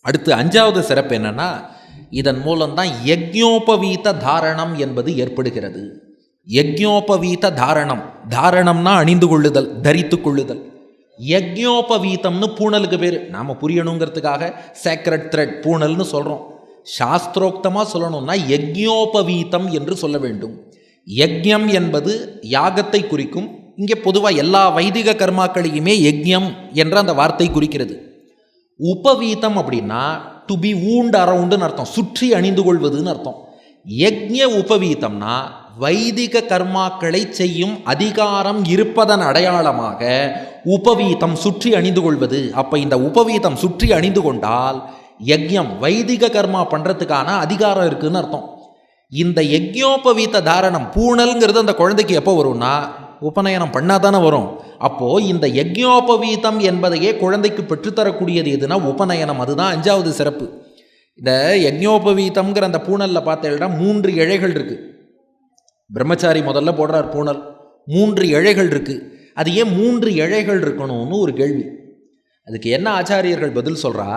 அடுத்து 5வது சிறப்பு என்னன்னா, இதன் மூலம்தான் யஜ்ஞோபவீத தாரணம் என்பது ஏற்படுகிறது. யஜ்ஞோபவீத தாரணம், தாரணம்னா அணிந்து கொள்ளுதல், தரித்து கொள்ளுதல். யஜ்ஞோபவீதம்னு பூணலுக்கு பேர். நாம் புரியணுங்கிறதுக்காக சேக்ரட் த்ரெட் பூணல்னு சொல்கிறோம். சாஸ்திரோக்தமாக சொல்லணும்னா யஜ்ஞோபவீதம் என்று சொல்ல வேண்டும். யஜ்ஞம் என்பது யாகத்தை குறிக்கும். இங்கே பொதுவாக எல்லா வைதிக கர்மாக்களையுமே யஜ்ஞம் என்ற அந்த வார்த்தை குறிக்கிறது. உபவீதம் அப்படின்னா டு பி வூண்ட் அரவுண்டுன்னு அர்த்தம், சுற்றி அணிந்து கொள்வதுன்னு அர்த்தம். யஜ்ஞ உபவீதம்னா வைதிக கர்மாக்களை செய்யும் அதிகாரம் இருப்பதன் அடையாளமாக உபவீதம் சுற்றி அணிந்து கொள்வது. அப்போ இந்த உபவீதம் சுற்றி அணிந்து கொண்டால் யஜ்ஞம் வைதிக கர்மா பண்ணுறதுக்கான அதிகாரம் இருக்குதுன்னு அர்த்தம். இந்த யஜ்ஞோபவீத தாரணம் பூணல்ங்கிறது அந்த குழந்தைக்கு எப்போ வரும்னா உபநயனம் பண்ணாதானே வரும். அப்போது இந்த யஜ்ஞோபவீதம் என்பதையே குழந்தைக்கு பெற்றுத்தரக்கூடியது எதுனா உபநயனம். அதுதான் 5வது சிறப்பு. இந்த யஜ்ஞோபவீதம்ங்கிற அந்த பூணலில் பார்த்தேன்னா 3 இழைகள் இருக்குது. பிரம்மச்சாரி முதல்ல போடுறார் பூணல், 3 இழைகள் இருக்குது. அது ஏன் 3 இழைகள் இருக்கணும்னு ஒரு கேள்வி. அதுக்கு என்ன ஆச்சாரியர்கள் பதில் சொல்கிறா,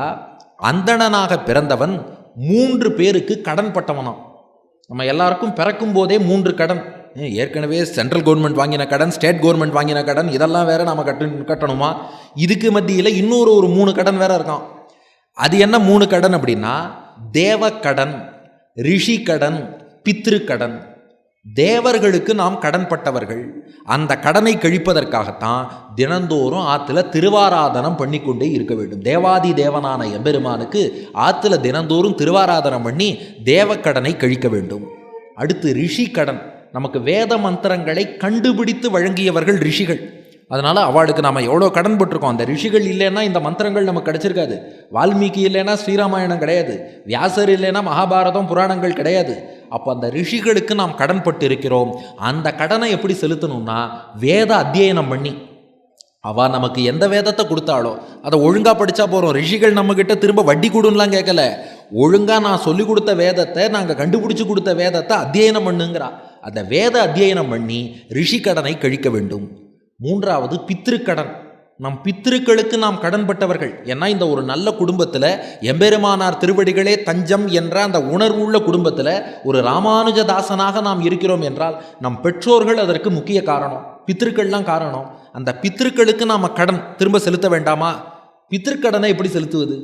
அந்தணனாக பிறந்தவன் 3 பேருக்கு கடன் பட்டவனாம். நம்ம எல்லாருக்கும் பிறக்கும் போதே 3 கடன், ஏற்கனவே சென்ட்ரல் கவர்மெண்ட் வாங்கின கடன், ஸ்டேட் கவர்மெண்ட் வாங்கின கடன், இதெல்லாம் வேற நம்ம கட்டணுமா? இதுக்கு மத்தியில் இன்னொரு 3 கடன் வேற இருக்கான். அது என்ன 3 கடன் அப்படின்னா, தேவக்கடன், ரிஷி கடன், பித்ரு கடன். தேவர்களுக்கு நாம் கடன் பட்டவர்கள். அந்த கடனை கழிப்பதற்காகத்தான் தினந்தோறும் ஆற்றுல திருவாராதனம் பண்ணி கொண்டே இருக்க வேண்டும். தேவாதி தேவனான எம்பெருமானுக்கு ஆற்றுல தினந்தோறும் திருவாராதனம் பண்ணி தேவக்கடனை கழிக்க வேண்டும். அடுத்து ரிஷி கடன். நமக்கு வேத மந்திரங்களை கண்டுபிடித்து வழங்கியவர்கள் ரிஷிகள். அதனால் அவளுக்கு நாம் எவ்வளோ கடன் பட்டிருக்கோம். அந்த ரிஷிகள் இல்லைன்னா இந்த மந்திரங்கள் நமக்கு கிடைச்சிருக்காது. வால்மீகி இல்லைன்னா ஸ்ரீராமாயணம் கிடையாது. வியாசர் இல்லைன்னா மகாபாரதம் புராணங்கள் கிடையாது. அப்போ அந்த ரிஷிகளுக்கு நாம் கடன் பட்டு இருக்கிறோம். அந்த கடனை எப்படி செலுத்தணும்னா வேத அத்தியனம் பண்ணி. அவள் நமக்கு எந்த வேதத்தை கொடுத்தாலோ அதை ஒழுங்காக படித்தா போகிறோம். ரிஷிகள் நம்மக்கிட்ட திரும்ப வட்டி கொடுன்னுலாம் கேட்கல. ஒழுங்காக நான் சொல்லி கொடுத்த வேதத்தை, நாங்கள் கண்டுபிடிச்சி கொடுத்த வேதத்தை அத்தியனம் பண்ணுங்கிறா. அந்த வேத அத்தியனம் பண்ணி ரிஷி கடனை கழிக்க வேண்டும். 3வது பித்ருக்கடன். நம் பித்ருக்களுக்கு நாம் கடன் பட்டவர்கள். ஏன்னா இந்த ஒரு நல்ல குடும்பத்தில் எம்பெருமானார் திருவடிகளே தஞ்சம் என்ற அந்த உணர்வுள்ள குடும்பத்தில் ஒரு ராமானுஜதாசனாக நாம் இருக்கிறோம் என்றால் நம் பெற்றோர்கள் அதற்கு முக்கிய காரணம், பித்ருக்கள்லாம் காரணம். அந்த பித்ருக்களுக்கு நாம் கடன் திரும்ப செலுத்த வேண்டாமா? பித்ருக்கடனை எப்படி செலுத்துவது?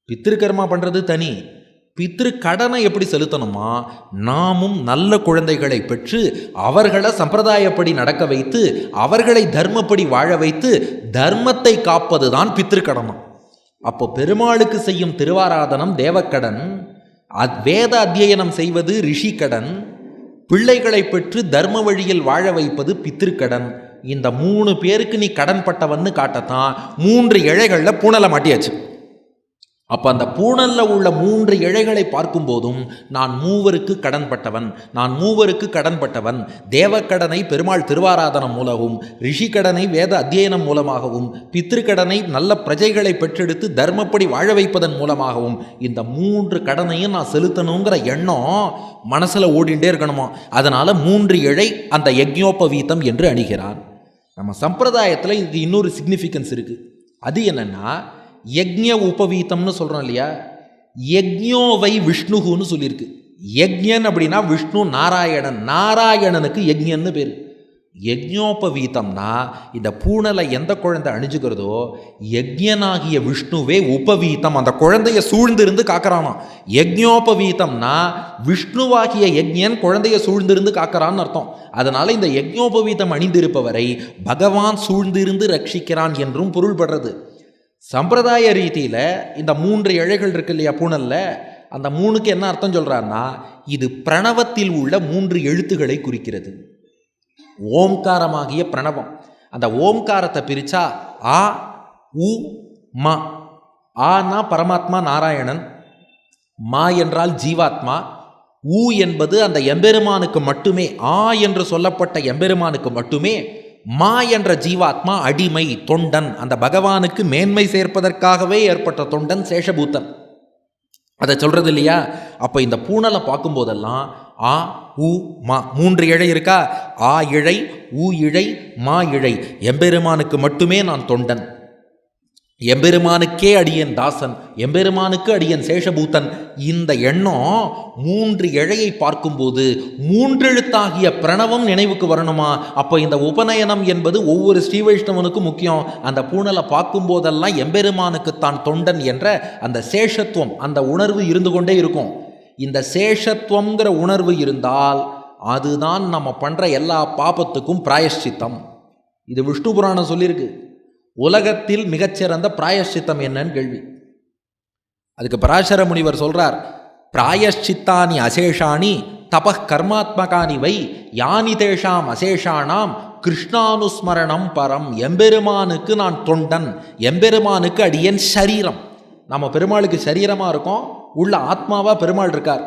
பித்ருக்கர்மா பண்ணுறது தனி, பித்ரு கடனை எப்படி செலுத்தணுமா? நாமும் நல்ல குழந்தைகளை பெற்று அவர்களை சம்பிரதாயப்படி நடக்க வைத்து அவர்களை தர்மப்படி வாழ வைத்து தர்மத்தை காப்பது தான் பித்ருக்கடனம். அப்போ பெருமாளுக்கு செய்யும் திருவாராதனம் தேவக்கடன், வேத அத்தியனம் செய்வது ரிஷி கடன், பிள்ளைகளை பெற்று தர்ம வழியில் வாழ வைப்பது பித்ருக்கடன். இந்த 3 பேருக்கு நீ கடன் பட்டவன்னு காட்டத்தான் 3 இழைகளில் பூணலை மாட்டியாச்சு. அப்போ அந்த பூணலில் உள்ள 3 இழைகளை பார்க்கும்போதும் நான் 3 கடன் பட்டவன், நான் 3 கடன் பட்டவன். தேவக்கடனை பெருமாள் திருவாராதனம் மூலமும், ரிஷி கடனை வேத அத்தியனம் மூலமாகவும், பித்ருக்கடனை நல்ல பிரஜைகளை பெற்றெடுத்து தர்மப்படி வாழ வைப்பதன் மூலமாகவும் இந்த 3 கடனையும் நான் செலுத்தணுங்கிற எண்ணம் மனசில் ஓடிண்டே இருக்கணுமா? அதனால் 3 இழை அந்த யஜ்ஞோபவீதம் என்று அணிகிறான். நம்ம சம்பிரதாயத்தில் இது இன்னொரு சிக்னிஃபிகன்ஸ் இருக்குது. அது என்னென்னா, யஜ்ஞ உபவீதம்னு சொல்கிறோம் இல்லையா, யஜ்ஞோவை விஷ்ணுன்னு சொல்லியிருக்கு. யஜ்ஞன் அப்படின்னா விஷ்ணு நாராயணன், நாராயணனுக்கு யஜ்ஞன்னு பேர். யஜ்ஞோபவீதம்னா இந்த பூணலை எந்த குழந்தை அணிஞ்சுக்கிறதோ யஜ்ஞனாகிய விஷ்ணுவே உபவீதம் அந்த குழந்தைய சூழ்ந்திருந்து காக்கிறானா. யஜ்ஞோபவீதம்னா விஷ்ணுவாகிய யஜ்ஞன் குழந்தைய சூழ்ந்திருந்து காக்கிறான்னு அர்த்தம். அதனால இந்த யஜ்ஞோபவீதம் அணிந்திருப்பவரை பகவான் சூழ்ந்திருந்து ரட்சிக்கிறான் என்றும் பொருள்படுறது. சம்பிரதாய ரீதியில் இந்த 3 இழைகள் இருக்கு இல்லையா பூணலில், அந்த 3க்கு என்ன அர்த்தம் சொல்கிறான்னா, இது பிரணவத்தில் உள்ள 3 எழுத்துக்களை குறிக்கிறது. ஓம்காரமாகிய பிரணவம். அந்த ஓம்காரத்தை பிரித்தா ஆ உ மா. ஆனா பரமாத்மா நாராயணன், மா என்றால் ஜீவாத்மா, ஊ என்பது அந்த எம்பெருமானுக்கு மட்டுமே, ஆ என்று சொல்லப்பட்ட எம்பெருமானுக்கு மட்டுமே, மா என்ற ஜீவாத்மா அடிமை தொண்டன், அந்த பகவானுக்கு மேன்மை சேர்ப்பதற்காகவே ஏற்பட்ட தொண்டன் சேஷபூத்தன். அதை சொல்கிறது இல்லையா? அப்போ இந்த பூணலை பார்க்கும்போதெல்லாம் ஆ உ மா 3 இழை இருக்கா? ஆ இழை, ஊ இழை, மா இழை. எம்பெருமானுக்கு மட்டுமே நான் தொண்டன். எம்பெருமானுக்கே அடியன் தாசன், எம்பெருமானுக்கு அடியன் சேஷபூத்தன். இந்த எண்ணம் 3 இழையை பார்க்கும்போது 3 எழுத்தாகிய பிரணவம் நினைவுக்கு வரணுமா? அப்போ இந்த உபநயனம் என்பது ஒவ்வொரு ஸ்ரீ வைஷ்ணவனுக்கும் முக்கியம். அந்த பூணலை பார்க்கும் போதெல்லாம் எம்பெருமானுக்கு தான் தொண்டன் என்ற அந்த சேஷத்துவம், அந்த உணர்வு இருந்து கொண்டே இருக்கும். இந்த சேஷத்துவங்கிற உணர்வு இருந்தால் அதுதான் நம்ம பண்ணுற எல்லா பாபத்துக்கும் பிராயஷ்சித்தம். இது விஷ்ணு புராணம் சொல்லியிருக்கு. உலகத்தில் மிகச்சிறந்த பிராயஷ்சித்தம் என்னன்னு கேள்வி. அதுக்கு பராசர முனிவர் சொல்றார், பிராயஷ்சித்தானி அசேஷாணி தப கர்மாத்மகானி வை யானி தேஷாம் அசேஷானாம் கிருஷ்ணானுஸ்மரணம் பரம். எம்பெருமானுக்கு நான் தொண்டன், எம்பெருமானுக்கு அடியன் சரீரம். நம்ம பெருமாளுக்கு சரீரமாக இருக்கோம், உள்ள ஆத்மாவா பெருமாள் இருக்கார்.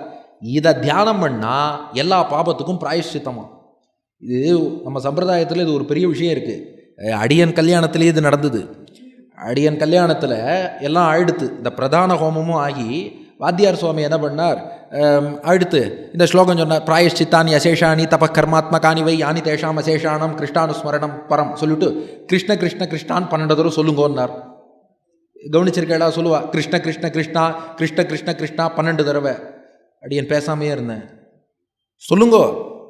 இதை தியானம் பண்ணால் எல்லா பாபத்துக்கும் பிராயஷ்சித்தமா. இது நம்ம சம்பிரதாயத்தில் இது ஒரு பெரிய விஷயம் இருக்குது. அடியன் கல்யாணத்திலே இது நடந்தது. அடியன் கல்யாணத்தில் எல்லாம் ஆயிடுத்து, இந்த பிரதான ஹோமமும் ஆகி வாத்தியார் சுவாமி என்ன பண்ணார், அடுத்து இந்த ஸ்லோகம் சொன்னார், பிராயஷ்சித்தானி அசேஷானி தப கர்மாத்மகானி வை யானி தேஷாம் அசேஷானம் கிருஷ்ணானுஸ்மரணம் பரம் சொல்லிட்டு கிருஷ்ண கிருஷ்ண கிருஷ்ணான் 12 தடவை சொல்லுங்கன்னார். கவனிச்சிருக்கேடா? சொல்லுவா கிருஷ்ண கிருஷ்ண கிருஷ்ணா கிருஷ்ண கிருஷ்ண கிருஷ்ணா 12 தடவை. அடியன் பேசாமையே இருந்தேன். சொல்லுங்கோ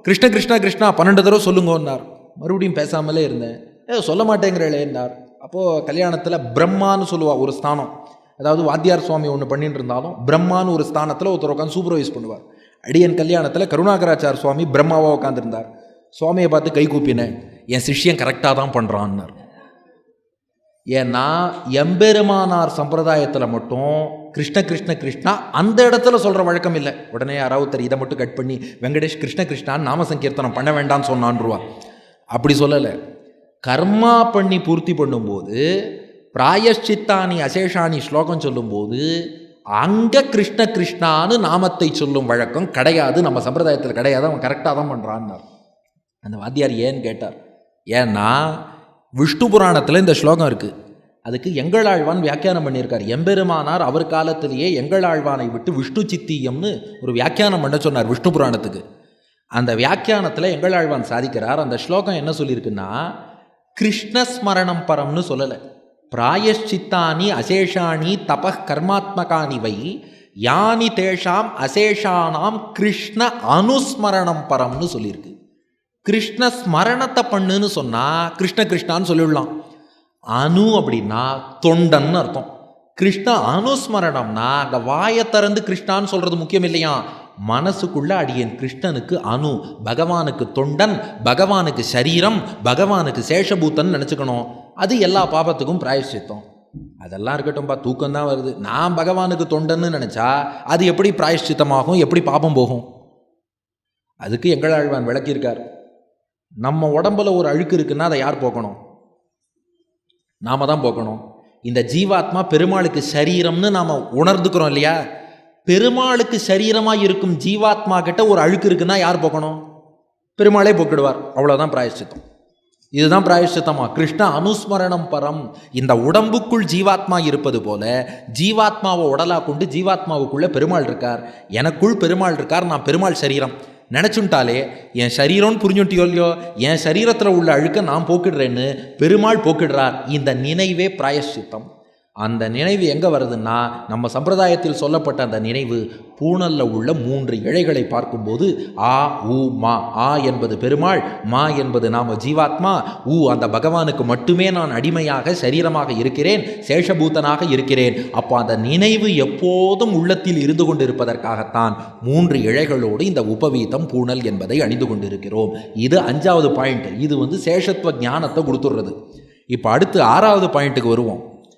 கிருஷ்ண கிருஷ்ண கிருஷ்ணா 12 தடவை சொல்லுங்கன்னார். மறுபடியும் பேசாமலே இருந்தேன். சொல்ல மாட்டேங்கிறேன்னார். அப்போது கல்யாணத்தில் பிரம்மான்னு சொல்லுவா ஒரு ஸ்தானம். அதாவது வாத்தியார் சுவாமி ஒன்று பண்ணிட்டு இருந்தாலும் பிரம்மான்னு ஒரு ஸ்தானத்தில் ஒருத்தர் உட்காந்து சூப்பர்வைஸ் பண்ணுவார். அடியன் கல்யாணத்தில் கருணாகராச்சார் சுவாமி பிரம்மாவாக உட்காந்துருந்தார். சுவாமியை பார்த்து கை கூப்பினேன், என் சிஷ்யன் கரெக்டாக தான் பண்ணுறான்னார். ஏன்னா எம்பெருமானார் சம்பிரதாயத்தில் மட்டும் கிருஷ்ண கிருஷ்ண கிருஷ்ணா அந்த இடத்துல சொல்கிற வழக்கம் இல்லை. உடனே யாராவது இதை மட்டும் கட் பண்ணி வெங்கடேஷ் கிருஷ்ண கிருஷ்ணான்னு நாம சங்கீர்த்தனம் பண்ண வேண்டாம்னு சொன்னான்ருவா. அப்படி சொல்லலை. கர்மா பண்ணி பூர்த்தி பண்ணும்போது பிராயஷ்சித்தானி அசேஷானி ஸ்லோகம் சொல்லும்போது அங்கே கிருஷ்ண கிருஷ்ணான்னு நாமத்தை சொல்லும் வழக்கம் கிடையாது, நம்ம சம்பிரதாயத்தில் கிடையாது. அவன் கரெக்டாக தான் பண்ணுறான்னார். அந்த வாத்தியார் ஏன்னு கேட்டார். ஏன்னா விஷ்ணு புராணத்தில் இந்த ஸ்லோகம் இருக்குது. அதுக்கு எங்களாழ்வான் வியாக்கியானம் பண்ணியிருக்கார். எம்பெருமானார் அவர் காலத்திலேயே எங்களாழ்வானை விட்டு விஷ்ணு சித்தியம்னு ஒரு வியாக்கியானம் பண்ண சொன்னார் விஷ்ணு புராணத்துக்கு. அந்த வியாக்கியானத்தில் எங்களாழ்வான் சாதிக்கிறார். அந்த ஸ்லோகம் என்ன சொல்லியிருக்குன்னா, கிருஷ்ணஸ்மரணம் பரம்னு சொல்லலை, பிராயஷ்சித்தானி அசேஷாணி தப கர்மாத்மகானி வை யானி தேஷாம் அசேஷானாம் கிருஷ்ண அனுஸ்மரணம் பரம்னு சொல்லியிருக்கு. கிருஷ்ண ஸ்மரணத்தை பண்ணுன்னு சொன்னால் கிருஷ்ண கிருஷ்ணான்னு சொல்லிடலாம். அணு அப்படின்னா தொண்டன்னு அர்த்தம். கிருஷ்ண அனுஸ்மரணம்னா அங்கே வாயை திறந்து கிருஷ்ணான்னு சொல்கிறது முக்கியம் இல்லையா, மனசுக்குள்ள அடியன் கிருஷ்ணனுக்கு அணு, பகவானுக்கு தொண்டன், பகவானுக்கு சரீரம், பகவானுக்கு சேஷபூத்தன் நினச்சிக்கணும். அது எல்லா பாபத்துக்கும் பிராயஷ்சித்தம். அதெல்லாம் இருக்கட்டும்பா, தூக்கம்தான் வருது. நான் பகவானுக்கு தொண்டன்னு நினச்சா அது எப்படி பிராயஷ்சித்தமாகும், எப்படி பாபம் போகும்? அதுக்கு எங்களாழ்வான் விளக்கியிருக்கார். நம்ம உடம்புல ஒரு அழுக்கு இருக்குன்னா அதை யார் போக்கணும்? நாம தான் போக்கணும். இந்த ஜீவாத்மா பெருமாளுக்கு சரீரம்னு நாம் உணர்ந்துக்கிறோம் இல்லையா? பெருமாளுக்கு சரீரமாக இருக்கும் ஜீவாத்மா கிட்ட ஒரு அழுக்கு இருக்குன்னா யார் போக்கணும்? பெருமாளே போக்கிடுவார். அவ்வளோதான் பிராயஷ்சித்தம். இதுதான் பிராயஷ்சித்தமா. கிருஷ்ண அனுஸ்மரணம் பரம். இந்த உடம்புக்குள் ஜீவாத்மா இருப்பது போல ஜீவாத்மாவை உடலாக கொண்டு ஜீவாத்மாவுக்குள்ளே பெருமாள் இருக்கார். எனக்குள் பெருமாள் இருக்கார், நான் பெருமாள் சரீரம் நினச்சுட்டாலே என் சரீரம்னு புரிஞ்சுட்டியோ இல்லையோ, என் சரீரத்தில் உள்ள அழுக்க நான் போக்கிடுறேன்னு பெருமாள் போக்கிடுறார். இந்த நினைவே பிராயஷ்சித்தம். அந்த நினைவு எங்கே வருதுன்னா, நம்ம சம்பிரதாயத்தில் சொல்லப்பட்ட அந்த நினைவு பூணல்ல உள்ள 3 இழைகளை பார்க்கும்போது ஆ ஊ மா. ஆ என்பது பெருமாள், மா என்பது நாம ஜீவாத்மா, ஊ அந்த பகவானுக்கு மட்டுமே நான் அடிமையாக சரீரமாக இருக்கிறேன், சேஷபூத்தனாக இருக்கிறேன். அப்போ அந்த நினைவு எப்போதும் உள்ளத்தில் இருந்து கொண்டிருப்பதற்காகத்தான் 3 இழைகளோடு இந்த உபவீதம் பூணல் என்பதை அணிந்து கொண்டிருக்கிறோம். இது 5வது பாயிண்ட். இது சேஷத்துவ ஞானத்தை கொடுத்துடுறது. இப்போ அடுத்து 6வது பாயிண்ட்டுக்கு வருவோம்.